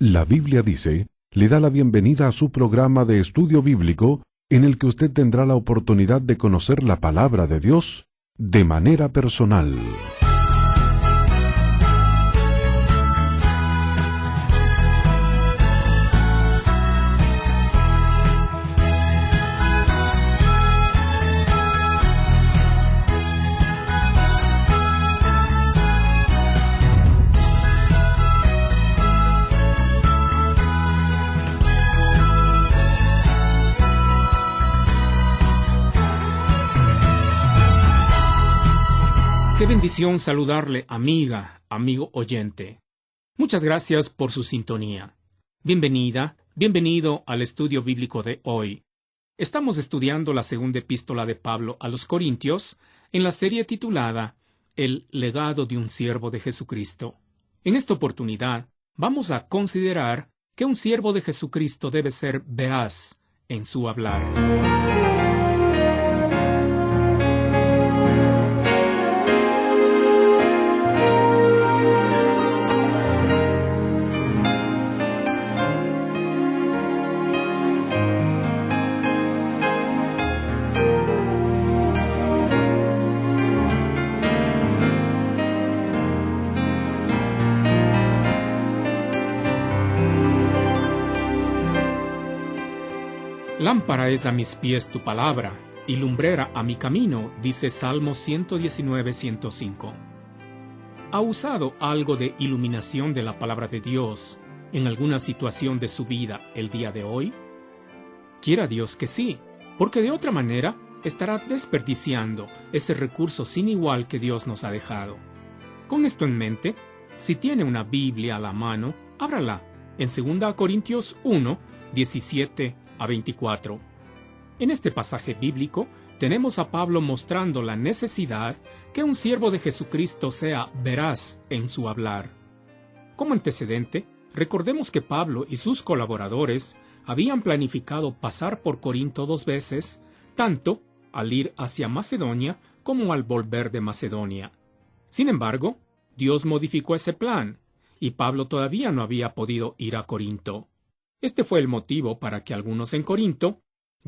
La Biblia dice, le da la bienvenida a su programa de estudio bíblico en el que usted tendrá la oportunidad de conocer la palabra de Dios de manera personal. Qué bendición saludarle, amiga, amigo oyente. Muchas gracias por su sintonía. Bienvenida, bienvenido al estudio bíblico de hoy. Estamos estudiando la segunda epístola de Pablo a los Corintios en la serie titulada El legado de un siervo de Jesucristo. En esta oportunidad vamos a considerar que un siervo de Jesucristo debe ser veraz en su hablar. Lámpara es a mis pies tu palabra, y lumbrera a mi camino, dice Salmo 119:105. ¿Ha usado algo de iluminación de la palabra de Dios en alguna situación de su vida el día de hoy? Quiera Dios que sí, porque de otra manera estará desperdiciando ese recurso sin igual que Dios nos ha dejado. Con esto en mente, si tiene una Biblia a la mano, ábrala en 2 Corintios 1, 17 a 24. En este pasaje bíblico tenemos a Pablo mostrando la necesidad que un siervo de Jesucristo sea veraz en su hablar. Como antecedente, recordemos que Pablo y sus colaboradores habían planificado pasar por Corinto 2 veces, tanto al ir hacia Macedonia como al volver de Macedonia. Sin embargo, Dios modificó ese plan, y Pablo todavía no había podido ir a Corinto. Este fue el motivo para que algunos en Corinto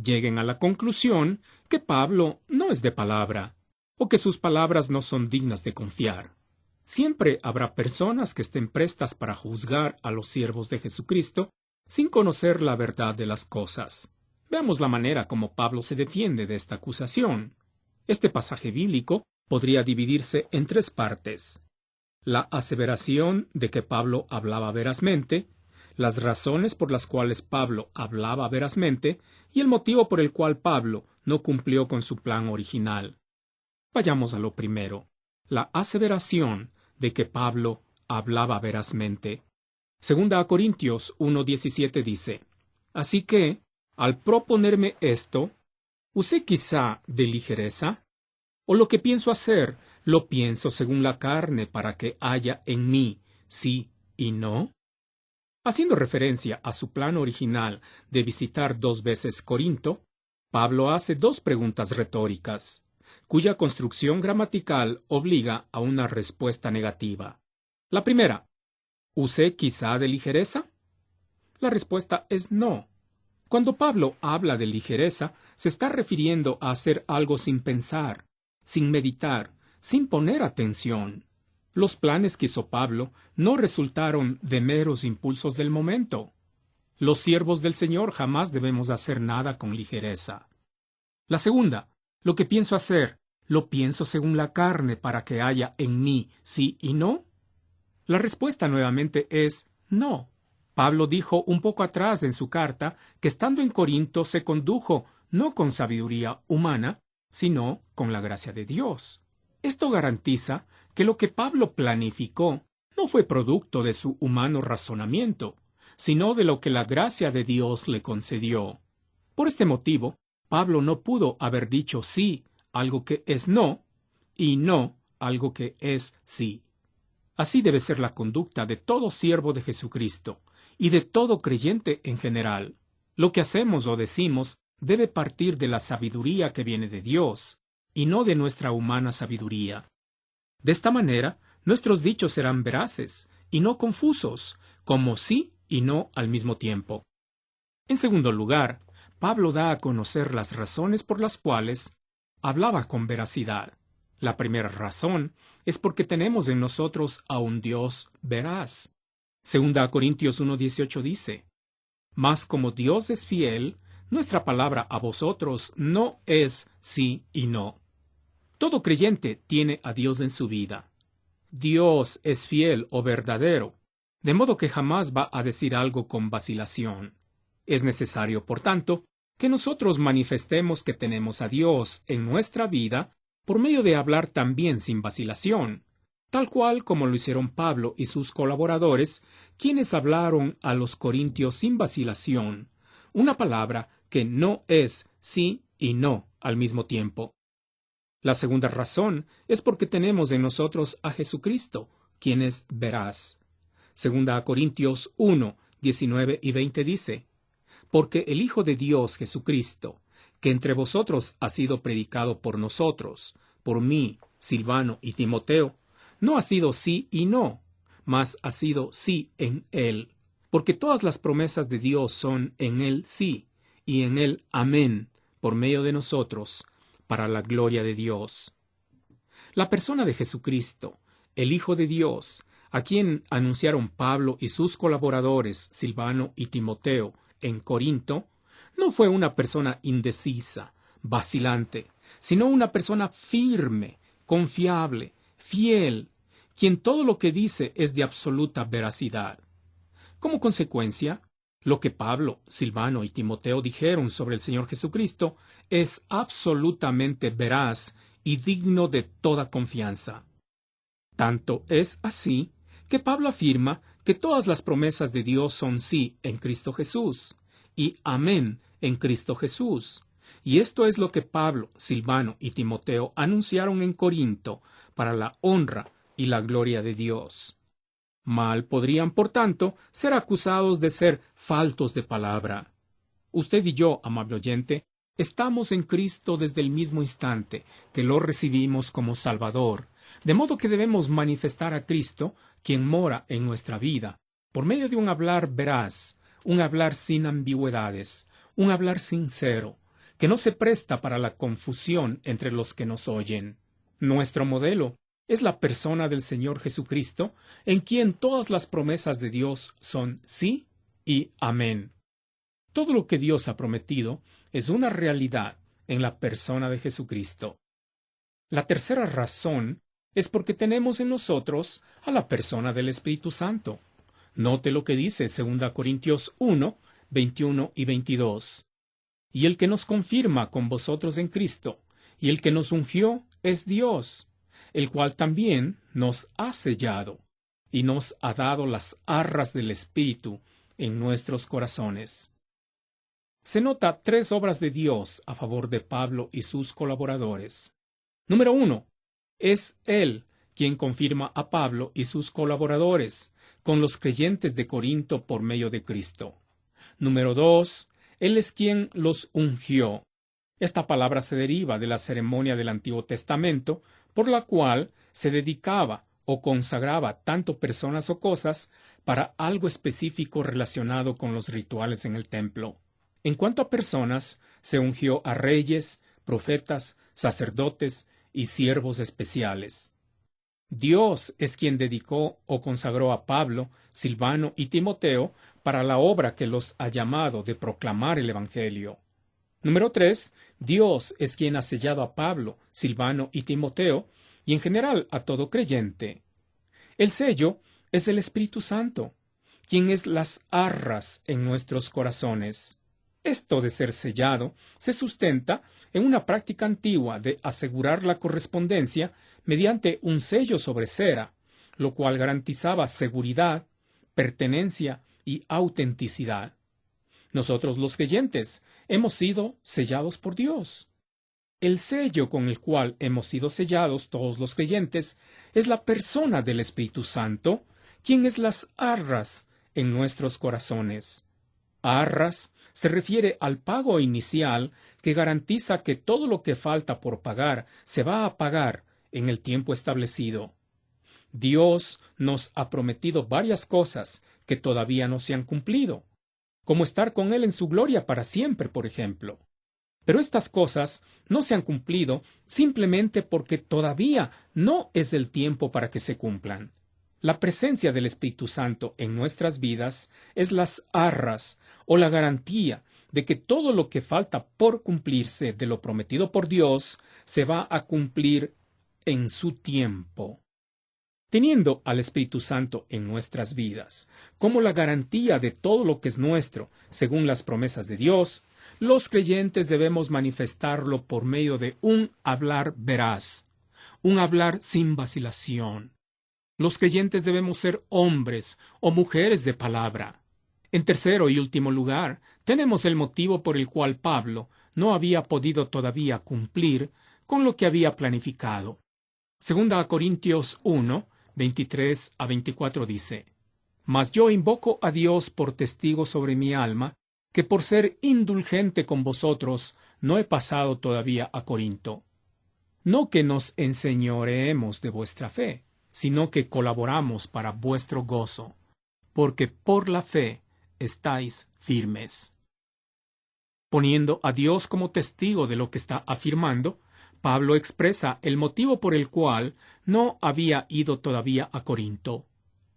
lleguen a la conclusión que Pablo no es de palabra, o que sus palabras no son dignas de confiar. Siempre habrá personas que estén prestas para juzgar a los siervos de Jesucristo sin conocer la verdad de las cosas. Veamos la manera como Pablo se defiende de esta acusación. Este pasaje bíblico podría dividirse en 3 partes: la aseveración de que Pablo hablaba verazmente, las razones por las cuales Pablo hablaba verazmente y el motivo por el cual Pablo no cumplió con su plan original. Vayamos a lo primero, la aseveración de que Pablo hablaba verazmente. 2 Corintios 1:17 dice: Así que, al proponerme esto, ¿usé quizá de ligereza? ¿O lo que pienso hacer, lo pienso según la carne para que haya en mí sí y no? Haciendo referencia a su plan original de visitar 2 veces Corinto, Pablo hace 2 preguntas retóricas, cuya construcción gramatical obliga a una respuesta negativa. La primera, ¿usé quizá de ligereza? La respuesta es no. Cuando Pablo habla de ligereza, se está refiriendo a hacer algo sin pensar, sin meditar, sin poner atención. Los planes que hizo Pablo no resultaron de meros impulsos del momento. Los siervos del Señor jamás debemos hacer nada con ligereza. La segunda, lo que pienso hacer, ¿lo pienso según la carne para que haya en mí sí y no? La respuesta nuevamente es no. Pablo dijo un poco atrás en su carta que estando en Corinto se condujo no con sabiduría humana, sino con la gracia de Dios. Esto garantiza que lo que Pablo planificó no fue producto de su humano razonamiento, sino de lo que la gracia de Dios le concedió. Por este motivo, Pablo no pudo haber dicho sí algo que es no, y no algo que es sí. Así debe ser la conducta de todo siervo de Jesucristo, y de todo creyente en general. Lo que hacemos o decimos debe partir de la sabiduría que viene de Dios, y no de nuestra humana sabiduría. De esta manera, nuestros dichos serán veraces y no confusos, como sí y no al mismo tiempo. En segundo lugar, Pablo da a conocer las razones por las cuales hablaba con veracidad. La primera razón es porque tenemos en nosotros a un Dios veraz. Segunda Corintios 1:18 dice: Mas como Dios es fiel, nuestra palabra a vosotros no es sí y no. Todo creyente tiene a Dios en su vida. Dios es fiel o verdadero, de modo que jamás va a decir algo con vacilación. Es necesario, por tanto, que nosotros manifestemos que tenemos a Dios en nuestra vida por medio de hablar también sin vacilación, tal cual como lo hicieron Pablo y sus colaboradores, quienes hablaron a los corintios sin vacilación, una palabra que no es sí y no al mismo tiempo. La segunda razón es porque tenemos en nosotros a Jesucristo, quien es veraz. Segunda Corintios 1, 19 y 20 dice: Porque el Hijo de Dios Jesucristo, que entre vosotros ha sido predicado por nosotros, por mí, Silvano y Timoteo, no ha sido sí y no, mas ha sido sí en Él, porque todas las promesas de Dios son en Él sí, y en Él amén, por medio de nosotros, para la gloria de Dios. La persona de Jesucristo, el Hijo de Dios, a quien anunciaron Pablo y sus colaboradores, Silvano y Timoteo, en Corinto, no fue una persona indecisa, vacilante, sino una persona firme, confiable, fiel, quien todo lo que dice es de absoluta veracidad. Como consecuencia, lo que Pablo, Silvano y Timoteo dijeron sobre el Señor Jesucristo es absolutamente veraz y digno de toda confianza. Tanto es así que Pablo afirma que todas las promesas de Dios son sí en Cristo Jesús y amén en Cristo Jesús. Y esto es lo que Pablo, Silvano y Timoteo anunciaron en Corinto para la honra y la gloria de Dios. Mal podrían, por tanto, ser acusados de ser faltos de palabra. Usted y yo, amable oyente, estamos en Cristo desde el mismo instante que lo recibimos como Salvador, de modo que debemos manifestar a Cristo, quien mora en nuestra vida, por medio de un hablar veraz, un hablar sin ambigüedades, un hablar sincero, que no se presta para la confusión entre los que nos oyen. Nuestro modelo es la persona del Señor Jesucristo, en quien todas las promesas de Dios son sí y amén. Todo lo que Dios ha prometido es una realidad en la persona de Jesucristo. La tercera razón es porque tenemos en nosotros a la persona del Espíritu Santo. Note lo que dice 2 Corintios 1, 21 y 22. Y el que nos confirma con vosotros en Cristo, y el que nos ungió es Dios, el cual también nos ha sellado, y nos ha dado las arras del Espíritu en nuestros corazones. Se nota tres obras de Dios a favor de Pablo y sus colaboradores. Número 1. Es Él quien confirma a Pablo y sus colaboradores con los creyentes de Corinto por medio de Cristo. Número 2. Él es quien los ungió. Esta palabra se deriva de la ceremonia del Antiguo Testamento, por la cual se dedicaba o consagraba tanto personas o cosas para algo específico relacionado con los rituales en el templo. En cuanto a personas, se ungió a reyes, profetas, sacerdotes y siervos especiales. Dios es quien dedicó o consagró a Pablo, Silvano y Timoteo para la obra que los ha llamado de proclamar el Evangelio. Número 3. Dios es quien ha sellado a Pablo, Silvano y Timoteo, y en general a todo creyente. El sello es el Espíritu Santo, quien es las arras en nuestros corazones. Esto de ser sellado se sustenta en una práctica antigua de asegurar la correspondencia mediante un sello sobre cera, lo cual garantizaba seguridad, pertenencia y autenticidad. Nosotros los creyentes hemos sido sellados por Dios. El sello con el cual hemos sido sellados todos los creyentes es la persona del Espíritu Santo, quien es las arras en nuestros corazones. Arras se refiere al pago inicial que garantiza que todo lo que falta por pagar se va a pagar en el tiempo establecido. Dios nos ha prometido varias cosas que todavía no se han cumplido, como estar con Él en su gloria para siempre, por ejemplo. Pero estas cosas no se han cumplido simplemente porque todavía no es el tiempo para que se cumplan. La presencia del Espíritu Santo en nuestras vidas es las arras o la garantía de que todo lo que falta por cumplirse de lo prometido por Dios se va a cumplir en su tiempo. Teniendo al Espíritu Santo en nuestras vidas como la garantía de todo lo que es nuestro, según las promesas de Dios, los creyentes debemos manifestarlo por medio de un hablar veraz, un hablar sin vacilación. Los creyentes debemos ser hombres o mujeres de palabra. En tercero y último lugar, tenemos el motivo por el cual Pablo no había podido todavía cumplir con lo que había planificado. Segunda a Corintios 1, 23 a 24 dice: Mas yo invoco a Dios por testigo sobre mi alma, que por ser indulgente con vosotros no he pasado todavía a Corinto. No que nos enseñoreemos de vuestra fe, sino que colaboramos para vuestro gozo, porque por la fe estáis firmes. Poniendo a Dios como testigo de lo que está afirmando, Pablo expresa el motivo por el cual no había ido todavía a Corinto.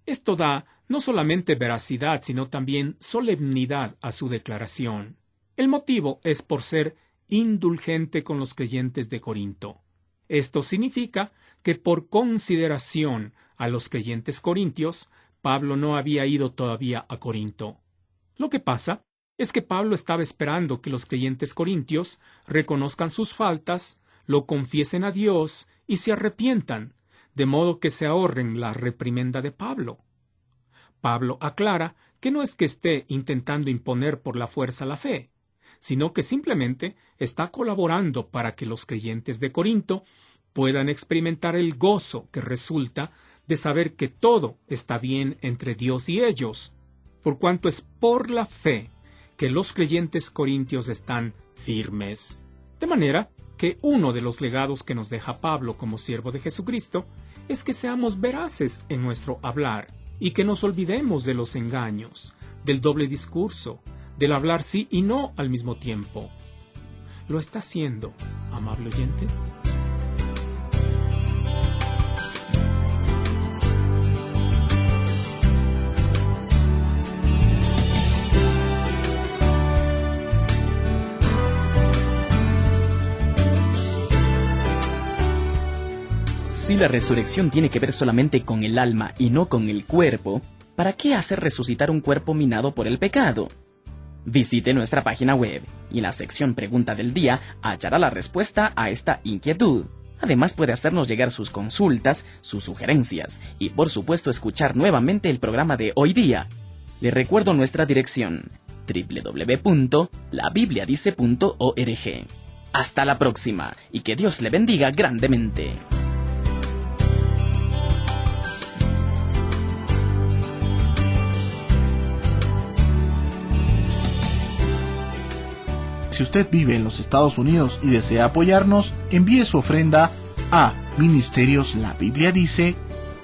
Esto da no solamente veracidad, sino también solemnidad a su declaración. El motivo es por ser indulgente con los creyentes de Corinto. Esto significa que por consideración a los creyentes corintios, Pablo no había ido todavía a Corinto. Lo que pasa es que Pablo estaba esperando que los creyentes corintios reconozcan sus faltas, lo confiesen a Dios y se arrepientan, de modo que se ahorren la reprimenda de Pablo. Pablo aclara que no es que esté intentando imponer por la fuerza la fe, sino que simplemente está colaborando para que los creyentes de Corinto puedan experimentar el gozo que resulta de saber que todo está bien entre Dios y ellos, por cuanto es por la fe que los creyentes corintios están firmes. De manera que uno de los legados que nos deja Pablo como siervo de Jesucristo es que seamos veraces en nuestro hablar y que nos olvidemos de los engaños, del doble discurso, del hablar sí y no al mismo tiempo. ¿Lo está haciendo, amable oyente? Si la resurrección tiene que ver solamente con el alma y no con el cuerpo, ¿para qué hacer resucitar un cuerpo minado por el pecado? Visite nuestra página web y en la sección Pregunta del Día hallará la respuesta a esta inquietud. Además puede hacernos llegar sus consultas, sus sugerencias y por supuesto escuchar nuevamente el programa de hoy día. Le recuerdo nuestra dirección: www.labibliadice.org. Hasta la próxima y que Dios le bendiga grandemente. Si usted vive en los Estados Unidos y desea apoyarnos, envíe su ofrenda a Ministerios La Biblia Dice,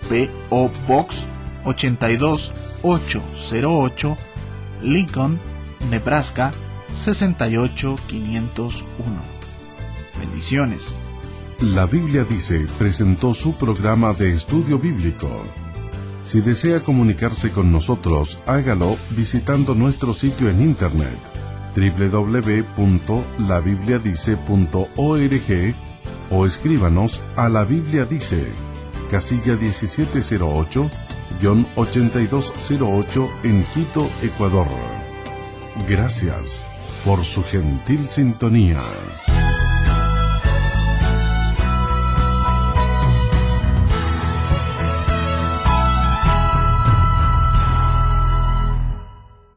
P.O. Box 82808, Lincoln, Nebraska 68501. Bendiciones. La Biblia Dice presentó su programa de estudio bíblico. Si desea comunicarse con nosotros, hágalo visitando nuestro sitio en internet www.labibliadice.org o escríbanos a La Biblia Dice, casilla 1708-8208 en Quito, Ecuador. Gracias por su gentil sintonía.